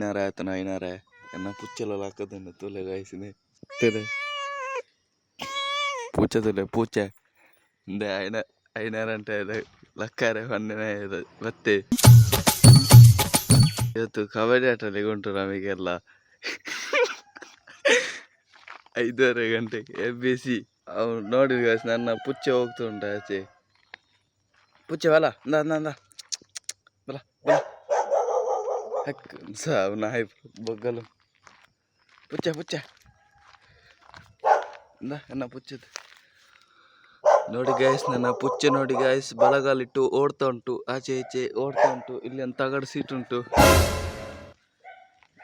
అయినారా ఎన్న పుచ్చలో లాక్కదండి తూలే గాయసినే తెలే పూച്ച ಇಂದೆ ಐನಾರಂటే ಲಕ್ಕಾರೆ ಹೊನ್ನೆ ಮತ್ತೆ ಇವತ್ತು ಕಬಡ್ಡಿ ಆಟ ಉಂಟು ನಮಗೆಲ್ಲ 5:30 ಗಂಟೆಗೆ FBC ಅವ್ನು ನೋಡಿದ ಗಾಯ್ಸ್ ನನ್ನ ಪುಚ್ಚ ಹೋಗ್ತುಂಟ ಆಚೆ ಪುಚ್ಚ ಬಲ ಅಂದ ಬಲ ಬಲ ಹಕ್ ನಾಯಿ ಬೊಗ್ಗಲು ಪುಚ್ಚ ನನ್ನ ಪುಚ್ಚದ ನೋಡಿ ಗಾಯ್ಸ್ ನನ್ನ ಪುಚ್ಚ ನೋಡಿ ಗಾಯ್ಸ್ ಬಲಗಾಲಿಟ್ಟು ಓಡ್ತಾ ಉಂಟು ಆಚೆ ಈಚೆ ಓಡ್ತಾ ಉಂಟು ಇಲ್ಲಿ ಒಂದು ತಗಡು ಸೀಟ್ ಉಂಟು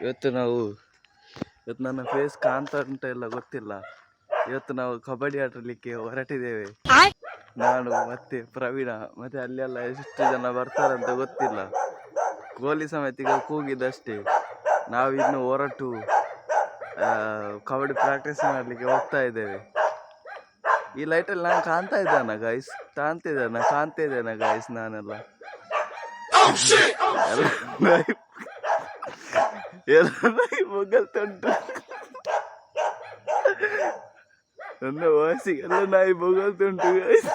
ಇವತ್ತು ನನ್ನ ಫೇಸ್ ಕಾಣ್ತಾ ಉಂಟ ಎಲ್ಲ ಗೊತ್ತಿಲ್ಲ ಇವತ್ತು ನಾವು ಕಬಡ್ಡಿ ಆಡಲಿಕ್ಕೆ ಹೊರಟಿದ್ದೇವೆ ನಾನು ಮತ್ತೆ ಪ್ರವೀಣ ಮತ್ತೆ ಅಲ್ಲೆಲ್ಲ ಎಷ್ಟು ಜನ ಬರ್ತಾರಂತ ಗೊತ್ತಿಲ್ಲ ಗೋಲಿ ಸಮೇತ ಕೂಗಿದ್ದಷ್ಟೇ ನಾವಿನ್ನು ಹೊರಟು ಕಬಡ್ಡಿ ಪ್ರಾಕ್ಟೀಸ್ ಮಾಡಲಿಕ್ಕೆ ಹೋಗ್ತಾ ಇದ್ದೇವೆ ಈ ಲೈಟಲ್ಲಿ ನಾನು ಕಾಣ್ತಾ ಇದ್ದಾನ ಗಾಯ್ಸ್ ನಾನೆಲ್ಲ ಬೊಗಲ್ತುಂಟು ನನ್ನ ವಾಸಿಗೆಲ್ಲ ನಾಯಿ ಬೊಗಲ್ತುಂಟು ಗಾಯ್ಸ್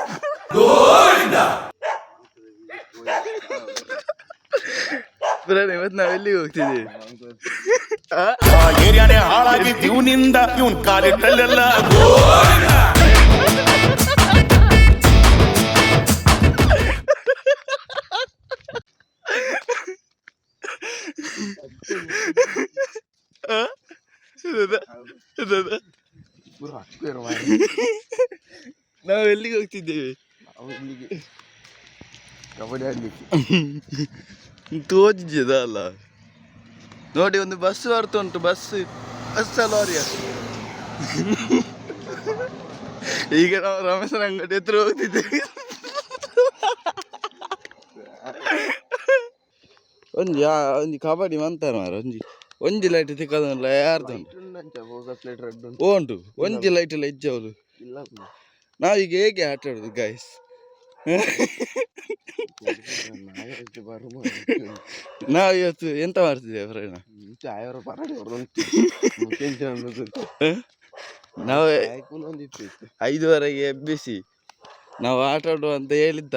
ಇವತ್ತು ನಾವೆಲ್ಲಿಗೆ ಹೋಗ್ತಿದ್ದೀವಿ ಏರಿಯಾನೇ ಹಾಳಾಗಿತ್ತು ಇವನಿಂದ ಇವನ್ ಕಾಲಿಟ್ಟಲ್ಲೆಲ್ಲ ನಾವು ಎಲ್ಲಿಗೆ ಹೋಗ್ತಿದ್ದೇವೆ ಕಬಡ್ಡಿ ಆಡ್ಲಿಕ್ಕೆ ತೋಜಿದ ಅಲ್ಲ ನೋಡಿ ಒಂದು ಬಸ್ ಬರ್ತಾ ಉಂಟು ಬಸ್ ಲಾರಿಯ ಈಗ ನಾವು ರಮೇಶನ ಅಂಗಡಿ ಹತ್ರ ಹೋಗ್ತಿದ್ದೇವೆ ಒಂಜಿ ಕಬಡ್ಡಿ ಮಂತಾರ ಮಾರ ಒಂಜಿ ಲೈಟ್ ತಿಕ್ಕದಲ್ಲ ಯಾರ್ದು ಉಂಟು ಒಂಜಿ ಲೈಟ್ ಎಲ್ಲ ಇಜ್ಜವಳು ನಾವೀಗ ಹೇಗೆ ಆಟ ಆಡೋದು ಗಾಯ್ಸ್ ನಾವು ಇವತ್ತು ಎಂತ ಮಾಡ್ತಿದ್ದೇವೆ ಫ್ರೆಂಡ್ ನಾವು 5:30ಗೆ ಎಬ್ಬಿಸಿ ನಾವು ಆಟ ಆಡುವ ಅಂತ ಹೇಳಿದ್ದ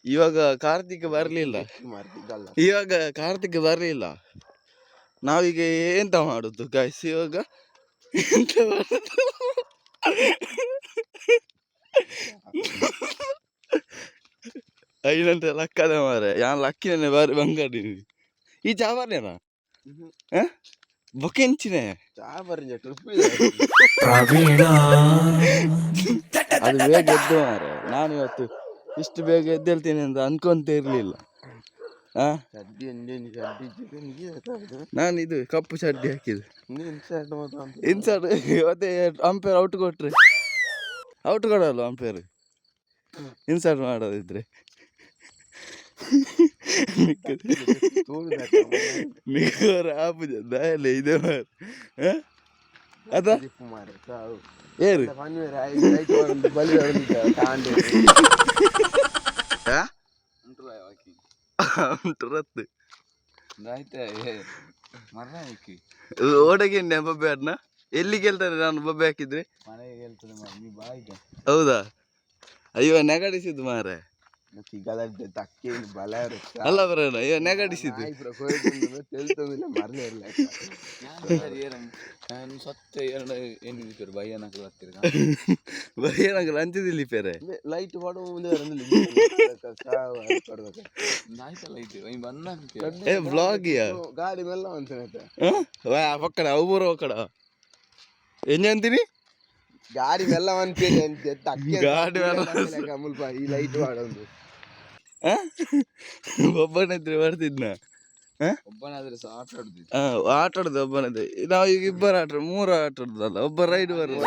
ಇವಾಗ ಕಾರ್ತಿಕ್ ಬರಲಿಲ್ಲ ನಾವೀಗ ಎಂತ ಮಾಡುದು ಗಾಯ್ಸ್ ಇವಾಗ ಎಂತ ಮಾಡುದು ಐನಂತೆ ಲಕ್ಕದ ಮಾರೆ ಯಾನ್ ಲಕ್ಕಿನೇ ಬಾರಿ ಬಂಗಾಡಿ ಈ ಚಾಬರ್ನೇನ ಬೊಕೆಂಚಿನೇ ಅದು ಬೇಗ ಎದ್ದು ಮಾರೆ ನಾನು ಇವತ್ತು ಇಷ್ಟು ಬೇಗ ಎದ್ದೇಳ್ತೀನಿ ಅಂತ ಅನ್ಕೊಂತ ಇರ್ಲಿಲ್ಲ ನಾನು ಇದು ಕಪ್ಪು ಚಡ್ಡಿ ಹಾಕಿದ್ದು ಇನ್ಸರ್ಟ್ ಇವತ್ತೇ ಅಂಪೇರ್ ಔಟ್ ಕೊಟ್ರೆ ಔಟ್ ಕೊಡಲ್ಲ ಅಂಪೇರ್ ಇನ್ಸರ್ಟ್ ಮಾಡೋದಿದ್ರೆ ಆಪುಜಲ್ಲ ಇದೆ ಅದ ಏರು ಓಡಗೆ ಬೊಬ್ಬೆ ಆಡ್ನ ಎಲ್ಲಿ ಗೆಲ್ತಾನೆ ನಾನು ಬೊಬ್ಬೆ ಹಾಕಿದ್ರೆ ಹೌದಾ ಅಯ್ಯೋ ನೆಗಡಿಸಿದ್ದು ಮಾರೆ ಅಲ್ಲ ಬರೋಣ ಅಯ್ಯೋ ನೆಗಡಿಸಿದ್ದು ಭಯನಕಲ್ ಅಂತಿದ್ದಿಲ್ಲ ಪೇರೆ ಲೈಟ್ ಬ್ಲಾಗಿಯಾ ಗಾಡಿ ಮೆಲ್ಲ ಒಕ್ಕಡ ಅವ್ರ ಒಕ್ಕಡ ಎಂಜ ಅಂತೀನಿ ಗಾಡಿ ಮೆಲ್ಲ ಗಾಡಿ ಮುಲ್ಪ ಈ ಲೈಟ್ ಮಾಡೋದು ಒಬ್ಬನಿದ್ರೆ ಬರ್ತಿದ್ನ ಒಬ್ಬನಾದ್ರೆ ಆಟ ಆಡುದು ಒಬ್ಬನದೇ ನಾವು ಈಗ ಇಬ್ಬರು ಆಟ 3 ಆಟ ಆಡುದಲ್ಲ ಒಬ್ಬ ರೈಡ್ ಬರೋದು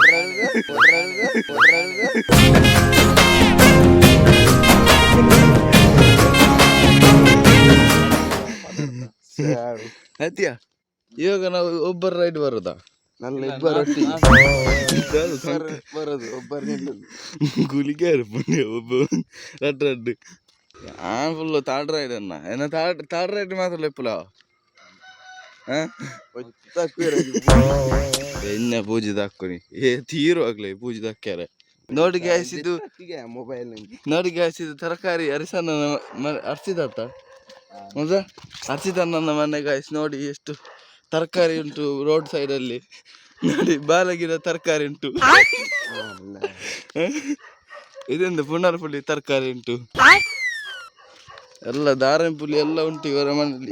ಆಯ್ತಿಯಾ ಇವಾಗ ನಾವು ಒಬ್ಬರು ರೈಡ್ ಬರೋದಾ ನನ್ನ ಇಬ್ಬರು ಬರೋದು ಒಬ್ಬರು ಗುಲಿಗೆ ಪುಣ್ಯ ಒಬ್ಬ ರಡ್ಡು ಫುಲ್ಲು ಥರ್ಡ್ ರೈಡ್ ಅನ್ನ ಥರ್ಡ್ ರೈಡ್ ಮಾತ್ರ ಲೆಪ್ಪಲ ಎಣ್ಣೆ ಪೂಜೆ ಹಾಕೋನಿ ತೀರುವಾಗ್ಲೇ ಪೂಜೆ ಹಾಕ್ಯಾರ. ನೋಡಿ ಗ್ಯಾಸ್ ಇದು ಮೊಬೈಲ್ ನೋಡಿ ಗ್ಯಾಸ್ ಇದು ತರಕಾರಿ ಅರಿಸನ್ನ ಅರ್ಸಿದತ್ತ ಹೌದಾ ಅರ್ಸಿದ ನನ್ನ ಮನೆ ಗಾಯ್ಸ್. ನೋಡಿ ಎಷ್ಟು ತರಕಾರಿ ಉಂಟು ರೋಡ್ ಸೈಡ್ ಅಲ್ಲಿ. ನೋಡಿ ಬಾಲಗಿಡ ತರಕಾರಿ ಉಂಟು. ಇದೊಂದು ಪುನರ್ಪುಳಿ ತರಕಾರಿ ಉಂಟು. ಎಲ್ಲ ದಾರಂ ಪುಲಿ ಎಲ್ಲ ಉಂಟು ಇವರ ಮನೆಯಲ್ಲಿ.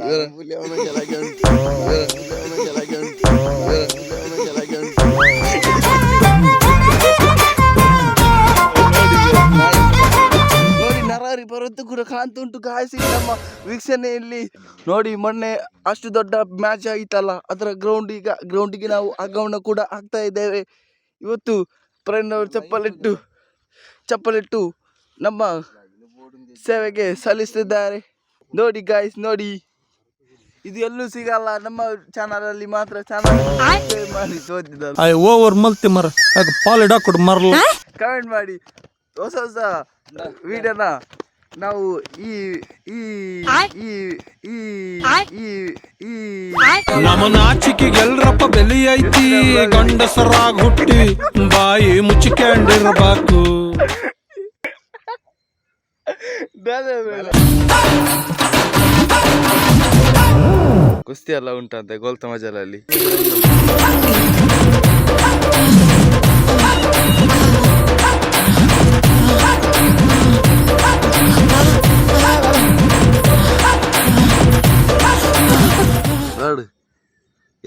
ನೋಡಿ ನರಾರಿ ಪರ್ವತ ಕೂಡ ಕಾಣ್ತಾ ಉಂಟು ಗಾಯ್ಸ್ ನಮ್ಮ ವೀಕ್ಷಣೆಯಲ್ಲಿ. ನೋಡಿ ಮೊನ್ನೆ ಅಷ್ಟು ದೊಡ್ಡ ಮ್ಯಾಚ್ ಆಗಿತ್ತಲ್ಲ, ಅದರ ಗ್ರೌಂಡಿಗೆ ನಾವು ಆಗಮನ ಕೂಡ ಆಗ್ತಾ ಇದ್ದೇವೆ. ಇವತ್ತು ಪ್ರವೀಣ್ ಅವರು ಚಪ್ಪಲಿಟ್ಟು ನಮ್ಮ ಸೇವೆಗೆ ಸಲ್ಲಿಸುತ್ತಿದ್ದಾರೆ. ನೋಡಿ ಗಾಯ್ಸ್ ನೋಡಿ, ಇದು ಎಲ್ಲೂ ಸಿಗಲ್ಲ, ನಮ್ಮ ಚಾನಲ್ ಅಲ್ಲಿ ಮಾತ್ರ. ಚಾನಲ್ ಮಾಡಿ ಓವರ್ ಮಲ್ತಿ ಮರ ಪಾಲಿಡಾಕೊಡು ಮರಲ್ಲ ಕಮೆಂಟ್ ಮಾಡಿ. ಹೊಸ ವಿಡಿಯೋನ ನಾವು ಈ ಈ ಈ ಈ ಈ ಈ ನಮ್ಮ ನಾಚಿಕೆಗೆ ಎಲ್ರಪ್ಪ ಬೆಲೆ ಐತಿ. ಗಂಡಸರಾಗಿ ಹುಟ್ಟಿ ಬಾಯಿ ಮುಚ್ಚಿಕೊಂಡಿರ್ಬೇಕು. ಕುಸ್ತಿ ಎಲ್ಲ ಉಂಟಂತೆ ಗೋಲ್ತ ಮಜಲಲ್ಲಿ.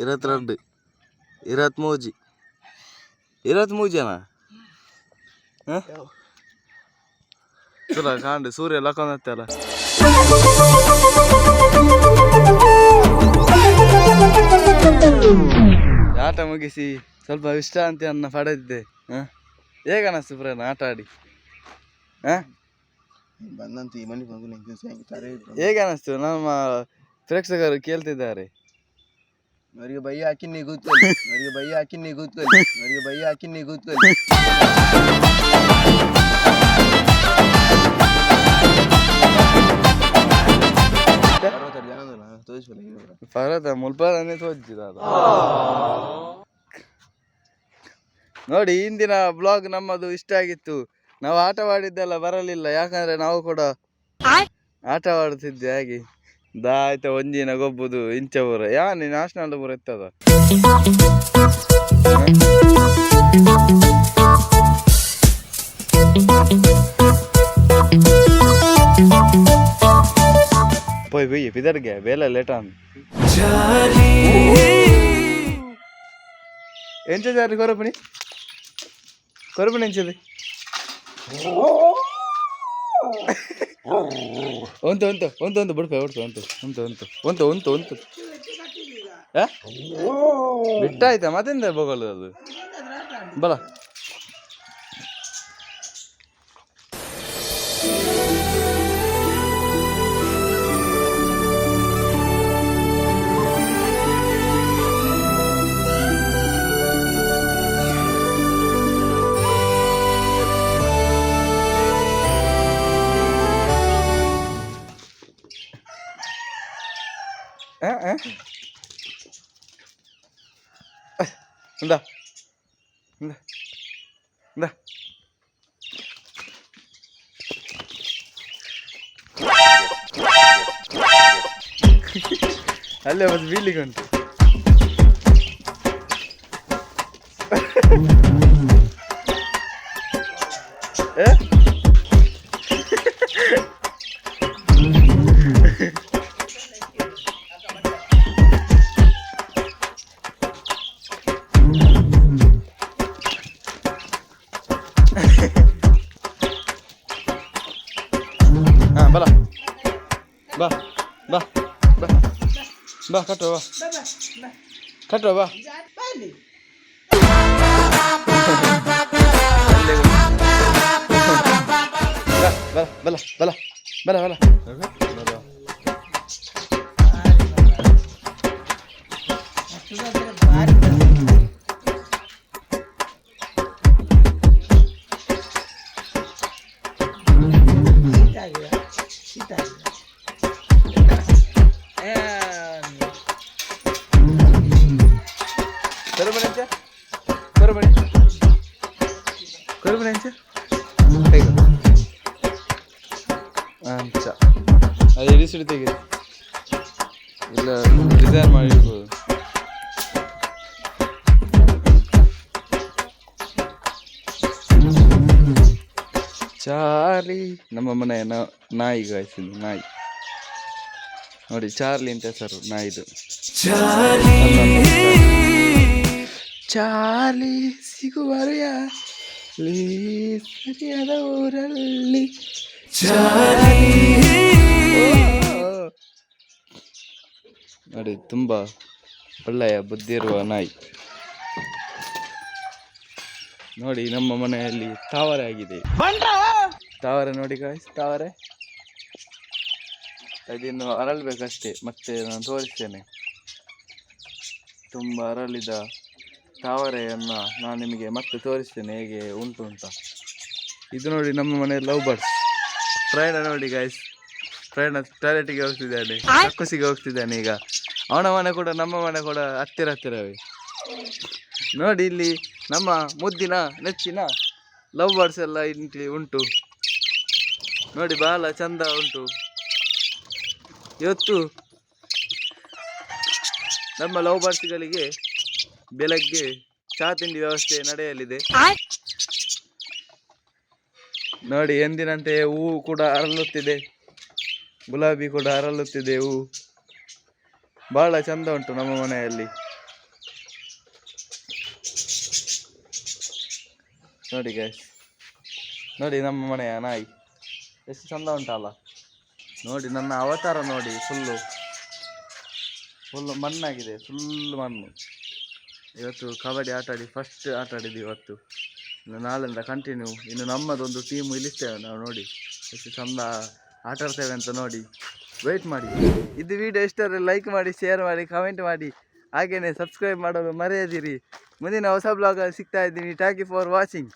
ಇರತ್ತೆರಡು 23 ಜನ ಚಲ ಕಾಂಡು ಸೂರ್ಯ ಲಕೊಂಡತ್ತಲ್ಲ. ಆಟ ಮುಗಿಸಿ ಸ್ವಲ್ಪ ವಿಶ್ರಾಂತಿಯನ್ನ ಪಡೆದಿದ್ದೆ. ಹೇಗನ್ನಿಸ್ತು ಫ್ರೆಂಡ್ ಆಟ ಆಡಿ? ಹೇಗೆ ಅನ್ನಿಸ್ತು? ನಮ್ಮ ಪ್ರೇಕ್ಷಕರು ಕೇಳ್ತಿದ್ದಾರೆ. मेरी भैया किन्नी गुत्तली मेरी भैया किन्नी गुत्तली मेरी भैया किन्नी गुत्तली ಪರ್ವತ ಮುಲ್ಪಾರನೇ ತೋರಿಸಿದ. ನೋಡಿ ಇಂದಿನ ಬ್ಲಾಗ್ ನಮ್ಮದು ಇಷ್ಟ ಆಗಿತ್ತು. ನಾವು ಆಟವಾಡಿದ್ದೆಲ್ಲ ಬರಲಿಲ್ಲ, ಯಾಕಂದ್ರೆ ನಾವು ಕೂಡ ಆಟವಾಡುತ್ತಿದ್ದೆ. ಹಾಗೆ ದಾಯ್ತ ಒಂಜಿನ ಗೊಬ್ಬುದು ಇಂಚವರ ಯಾನಿ ನ್ಯಾಷನಲ್ ಪೂರ ಎತ್ತದ. పోయి పోయి పిదర్గా వేళ లేట్ అని ఏం చేశారు? కొరపని ఏం చేది? ಒಂದು ಬಿಡ್ಪೆ ಒಂದು ಬಿಟ್ಟಾಯ್ತಾ ಮತ್ತೆಂದ ಬೋಗಲ್ಲ ಅದು ಬಲ. ಇಂದ ಇಂದ ಇಂದ ಅಲ್ಲೇ ಒಂದು ಬೀಲಿಗೆ ಉಂಟು. ಬಲ ಬಾ ಬಾ ಬಾ ಬಾ ಕಟ್ಟುವ ಬಾ ಬಲ ಬಲ ಬಲ ಬಲ ಬಲ. ಕೊರಬಣಿ ಕೊರಬಣಿ ಅಂಚ ಅಂಚ ಅದು ಇಡಿಸಿಡಿ ತೆಗೀರಿ ಇಲ್ಲ ಡಿಸೈನ್ ಮಾಡಿರ್ಬೋದು. ಚಾರ್ಲಿ ನಮ್ಮ ಮನೆಯ ನಾಯಿ ಗಾಯಿಸಿದ್ದು ನಾಯಿ ನೋಡಿ, ಚಾರ್ಲಿ ಅಂತ ಹೆಸರು ನಾಯಿದು. ಚಾರ್ಲಿ ಸಿಗುವರೆಯಲ್ಲಿ ಸರಿಯಾದ ಊರಲ್ಲಿ ನೋಡಿ, ತುಂಬಾ ಒಳ್ಳೆಯ ಬುದ್ಧಿ ಇರುವ ನಾಯಿ. ನೋಡಿ ನಮ್ಮ ಮನೆಯಲ್ಲಿ ತಾವರೆ ಆಗಿದೆ. ತಾವರೆ ನೋಡಿ ಗಾಯ್ಸ್, ತಾವರೆ ಇದಿನ್ನು ಅರಳಬೇಕಷ್ಟೇ, ಮತ್ತೆ ನಾನು ತೋರಿಸ್ತೇನೆ. ತುಂಬ ಅರಳಿದ ತಾವರೆಯನ್ನು ನಾನು ನಿಮಗೆ ಮತ್ತೆ ತೋರಿಸ್ತೇನೆ ಹೇಗೆ ಉಂಟು ಅಂತ. ಇದು ನೋಡಿ ನಮ್ಮ ಮನೆ ಲವ್ ಬರ್ಡ್ಸ್. ಪ್ರಯಾಣ ನೋಡಿ ಗಾಯ್ಸ್, ಪ್ರಯಾಣ ಟಾಯ್ಲೆಟಿಗೆ ಹೋಗ್ತಿದ್ದಾನೆ, ಕಕ್ಕುಸಿಗೆ ಹೋಗ್ತಿದ್ದಾನೆ. ಈಗ ಅವನ ಮನೆ ಕೂಡ ನಮ್ಮ ಮನೆ ಕೂಡ ಹತ್ತಿರವೇ. ನೋಡಿ ಇಲ್ಲಿ ನಮ್ಮ ಮುದ್ದಿನ ನೆಚ್ಚಿನ ಲವ್ ಬರ್ಡ್ಸ್ ಎಲ್ಲ ಇಲ್ಲಿ ಉಂಟು ನೋಡಿ, ಬಹಳ ಚಂದ ಉಂಟು. ಇವತ್ತು ನಮ್ಮ ಲವ್ ಬರ್ಡ್ಸ್ಗಳಿಗೆ ಬೆಳಗ್ಗೆ ಚಹಾ ತಿಂಡಿ ವ್ಯವಸ್ಥೆ ನಡೆಯಲಿದೆ. ನೋಡಿ, ಎಂದಿನಂತೆ ಹೂವು ಕೂಡ ಅರಳುತ್ತಿದೆ, ಗುಲಾಬಿ ಕೂಡ ಅರಳುತ್ತಿದೆ ಹೂವು. ಬಹಳ ಚಂದ ಉಂಟು ನಮ್ಮ ಮನೆಯಲ್ಲಿ. ನೋಡಿ ಗೈಸ್, ನೋಡಿ ನಮ್ಮ ಮನೆಯ ನಾಯಿ ಎಷ್ಟು ಚಂದ ಉಂಟಲ್ಲ. ನೋಡಿ ನನ್ನ ಅವತಾರ ನೋಡಿ, ಫುಲ್ಲು ಮಣ್ಣಾಗಿದೆ, ಫುಲ್ ಮಣ್ಣು. ಇವತ್ತು ಕಬಡ್ಡಿ ಆಟಾಡಿ ಫಸ್ಟ್ ಆಟಾಡಿದ್ವಿ ಇವತ್ತು. ಇನ್ನು ನಾಳೆಯಿಂದ ಕಂಟಿನ್ಯೂ. ಇನ್ನು ನಮ್ಮದೊಂದು ಟೀಮು ಇಲ್ಲಿಸ್ತೇವೆ ನಾವು. ನೋಡಿ ಎಷ್ಟು ಚಂದ ಆಟಾಡ್ತೇವೆ ಅಂತ ನೋಡಿ, ವೆಯ್ಟ್ ಮಾಡಿ. ಇದು ವಿಡಿಯೋ ಇಷ್ಟರಲ್ಲಿ ಲೈಕ್ ಮಾಡಿ, ಶೇರ್ ಮಾಡಿ, ಕಮೆಂಟ್ ಮಾಡಿ, ಹಾಗೆಯೇ ಸಬ್ಸ್ಕ್ರೈಬ್ ಮಾಡಲು ಮರೆಯದಿರಿ. ಮುಂದಿನ ಹೊಸ ಬ್ಲಾಗಲ್ಲಿ ಸಿಗ್ತಾ ಇದ್ದೀನಿ. Thank you for watching.